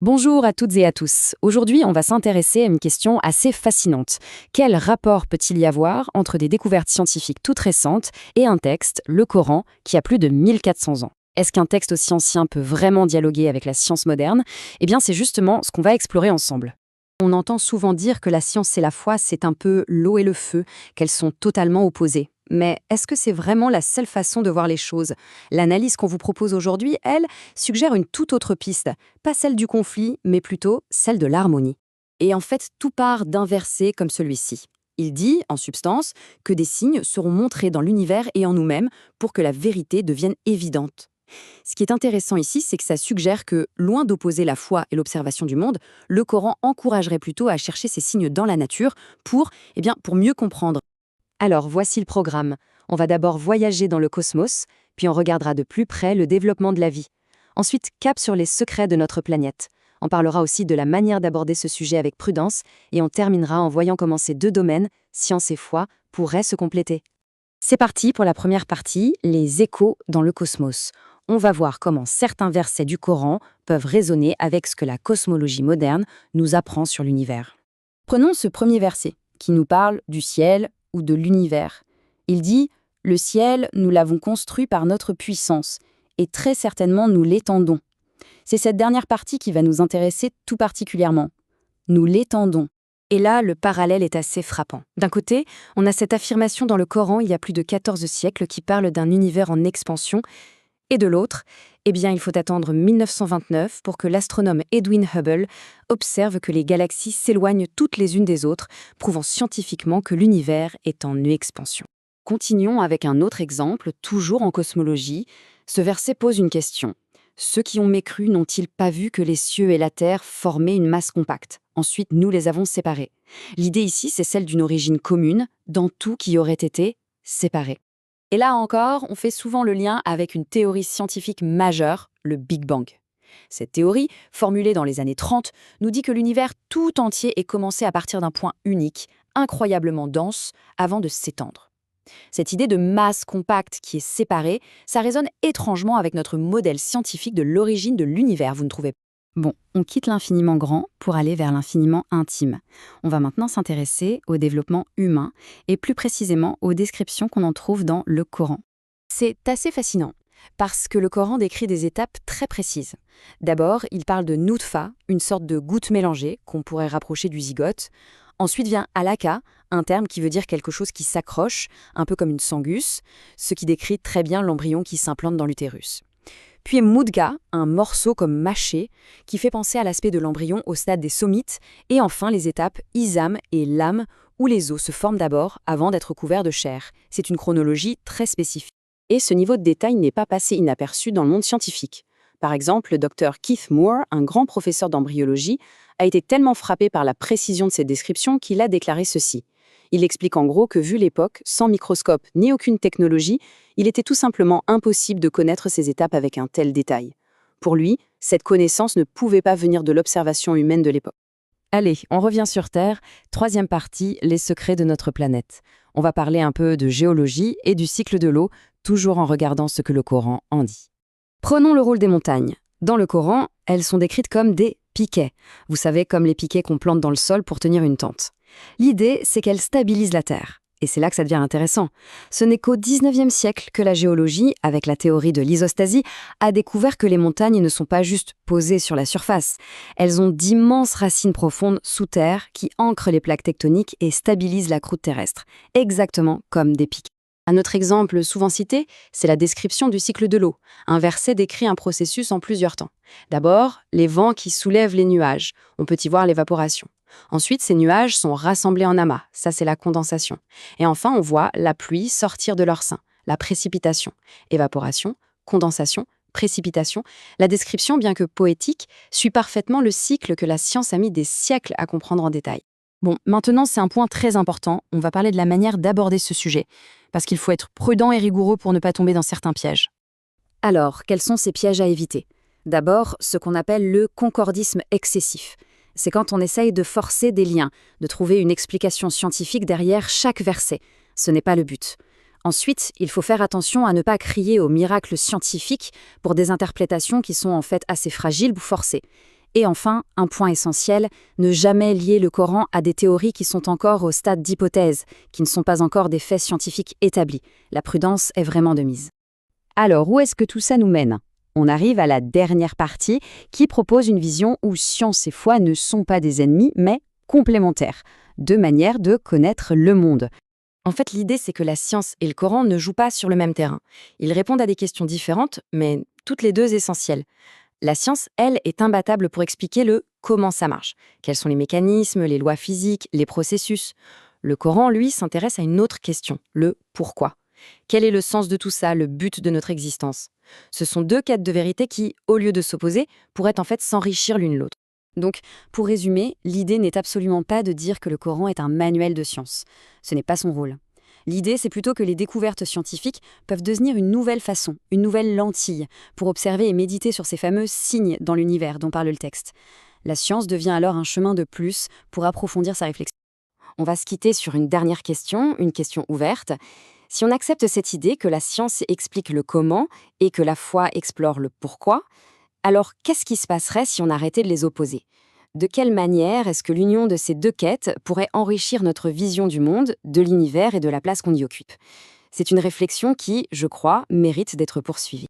Bonjour à toutes et à tous. Aujourd'hui, on va s'intéresser à une question assez fascinante. Quel rapport peut-il y avoir entre des découvertes scientifiques toutes récentes et un texte, le Coran, qui a plus de 1400 ans? Est-ce qu'un texte aussi ancien peut vraiment dialoguer avec la science moderne? Eh bien, c'est justement ce qu'on va explorer ensemble. On entend souvent dire que la science et la foi, c'est un peu l'eau et le feu, qu'elles sont totalement opposées. Mais est-ce que c'est vraiment la seule façon de voir les choses? L'analyse qu'on vous propose aujourd'hui, elle, suggère une toute autre piste. Pas celle du conflit, mais plutôt celle de l'harmonie. Et en fait, tout part d'un verset comme celui-ci. Il dit, en substance, que des signes seront montrés dans l'univers et en nous-mêmes pour que la vérité devienne évidente. Ce qui est intéressant ici, c'est que ça suggère que, loin d'opposer la foi et l'observation du monde, le Coran encouragerait plutôt à chercher ces signes dans la nature pour mieux comprendre. Alors, voici le programme. On va d'abord voyager dans le cosmos, puis on regardera de plus près le développement de la vie. Ensuite, cap sur les secrets de notre planète. On parlera aussi de la manière d'aborder ce sujet avec prudence, et on terminera en voyant comment ces deux domaines, science et foi, pourraient se compléter. C'est parti pour la première partie, les échos dans le cosmos. On va voir comment certains versets du Coran peuvent résonner avec ce que la cosmologie moderne nous apprend sur l'univers. Prenons ce premier verset, qui nous parle du ciel ou de l'univers. Il dit « Le ciel, nous l'avons construit par notre puissance, et très certainement nous l'étendons ». C'est cette dernière partie qui va nous intéresser tout particulièrement. Nous l'étendons. Et là, le parallèle est assez frappant. D'un côté, on a cette affirmation dans le Coran il y a plus de 14 siècles qui parle d'un univers en expansion, et de l'autre, il faut attendre 1929 pour que l'astronome Edwin Hubble observe que les galaxies s'éloignent toutes les unes des autres, prouvant scientifiquement que l'univers est en expansion. Continuons avec un autre exemple, toujours en cosmologie. Ce verset pose une question. Ceux qui ont mécru n'ont-ils pas vu que les cieux et la terre formaient une masse compacte? Ensuite, nous les avons séparés. L'idée ici, c'est celle d'une origine commune dans tout qui aurait été séparé. Et là encore, on fait souvent le lien avec une théorie scientifique majeure, le Big Bang. Cette théorie, formulée dans les années 30, nous dit que l'univers tout entier est commencé à partir d'un point unique, incroyablement dense, avant de s'étendre. Cette idée de masse compacte qui est séparée, ça résonne étrangement avec notre modèle scientifique de l'origine de l'univers, vous ne trouvez pas? Bon, on quitte l'infiniment grand pour aller vers l'infiniment intime. On va maintenant s'intéresser au développement humain et plus précisément aux descriptions qu'on en trouve dans le Coran. C'est assez fascinant parce que le Coran décrit des étapes très précises. D'abord, il parle de nutfa, une sorte de goutte mélangée qu'on pourrait rapprocher du zygote. Ensuite vient alaka, un terme qui veut dire quelque chose qui s'accroche, un peu comme une sangus, ce qui décrit très bien l'embryon qui s'implante dans l'utérus. Puis mudga, un morceau comme mâché, qui fait penser à l'aspect de l'embryon au stade des somites, et enfin les étapes isam et lam, où les os se forment d'abord avant d'être couverts de chair. C'est une chronologie très spécifique. Et ce niveau de détail n'est pas passé inaperçu dans le monde scientifique. Par exemple, le docteur Keith Moore, un grand professeur d'embryologie, a été tellement frappé par la précision de ces descriptions qu'il a déclaré ceci. Il explique en gros que, vu l'époque, sans microscope ni aucune technologie, il était tout simplement impossible de connaître ces étapes avec un tel détail. Pour lui, cette connaissance ne pouvait pas venir de l'observation humaine de l'époque. Allez, on revient sur Terre. Troisième partie, les secrets de notre planète. On va parler un peu de géologie et du cycle de l'eau, toujours en regardant ce que le Coran en dit. Prenons le rôle des montagnes. Dans le Coran, elles sont décrites comme des piquets. Vous savez, comme les piquets qu'on plante dans le sol pour tenir une tente. L'idée, c'est qu'elles stabilisent la Terre. Et c'est là que ça devient intéressant. Ce n'est qu'au XIXe siècle que la géologie, avec la théorie de l'isostasie, a découvert que les montagnes ne sont pas juste posées sur la surface. Elles ont d'immenses racines profondes sous terre qui ancrent les plaques tectoniques et stabilisent la croûte terrestre, exactement comme des piquets. Un autre exemple souvent cité, c'est la description du cycle de l'eau. Un verset décrit un processus en plusieurs temps. D'abord, les vents qui soulèvent les nuages. On peut y voir l'évaporation. Ensuite, ces nuages sont rassemblés en amas. Ça, c'est la condensation. Et enfin, on voit la pluie sortir de leur sein. La précipitation. Évaporation, condensation, précipitation. La description, bien que poétique, suit parfaitement le cycle que la science a mis des siècles à comprendre en détail. Bon, maintenant, c'est un point très important. On va parler de la manière d'aborder ce sujet, parce qu'il faut être prudent et rigoureux pour ne pas tomber dans certains pièges. Alors, quels sont ces pièges à éviter? D'abord, ce qu'on appelle le concordisme excessif. C'est quand on essaye de forcer des liens, de trouver une explication scientifique derrière chaque verset. Ce n'est pas le but. Ensuite, il faut faire attention à ne pas crier au miracle scientifique pour des interprétations qui sont en fait assez fragiles ou forcées. Et enfin, un point essentiel, ne jamais lier le Coran à des théories qui sont encore au stade d'hypothèse, qui ne sont pas encore des faits scientifiques établis. La prudence est vraiment de mise. Alors, où est-ce que tout ça nous mène ? On arrive à la dernière partie qui propose une vision où science et foi ne sont pas des ennemis, mais complémentaires. Deux manières de connaître le monde. En fait, l'idée, c'est que la science et le Coran ne jouent pas sur le même terrain. Ils répondent à des questions différentes, mais toutes les deux essentielles. La science, elle, est imbattable pour expliquer le comment ça marche. Quels sont les mécanismes, les lois physiques, les processus. Le Coran, lui, s'intéresse à une autre question, le pourquoi. Quel est le sens de tout ça, le but de notre existence ? Ce sont deux quêtes de vérité qui, au lieu de s'opposer, pourraient en fait s'enrichir l'une l'autre. Donc, pour résumer, l'idée n'est absolument pas de dire que le Coran est un manuel de science. Ce n'est pas son rôle. L'idée, c'est plutôt que les découvertes scientifiques peuvent devenir une nouvelle façon, une nouvelle lentille, pour observer et méditer sur ces fameux signes dans l'univers dont parle le texte. La science devient alors un chemin de plus pour approfondir sa réflexion. On va se quitter sur une dernière question, une question ouverte. Si on accepte cette idée que la science explique le comment et que la foi explore le pourquoi, alors qu'est-ce qui se passerait si on arrêtait de les opposer ? De quelle manière est-ce que l'union de ces deux quêtes pourrait enrichir notre vision du monde, de l'univers et de la place qu'on y occupe ? C'est une réflexion qui, je crois, mérite d'être poursuivie.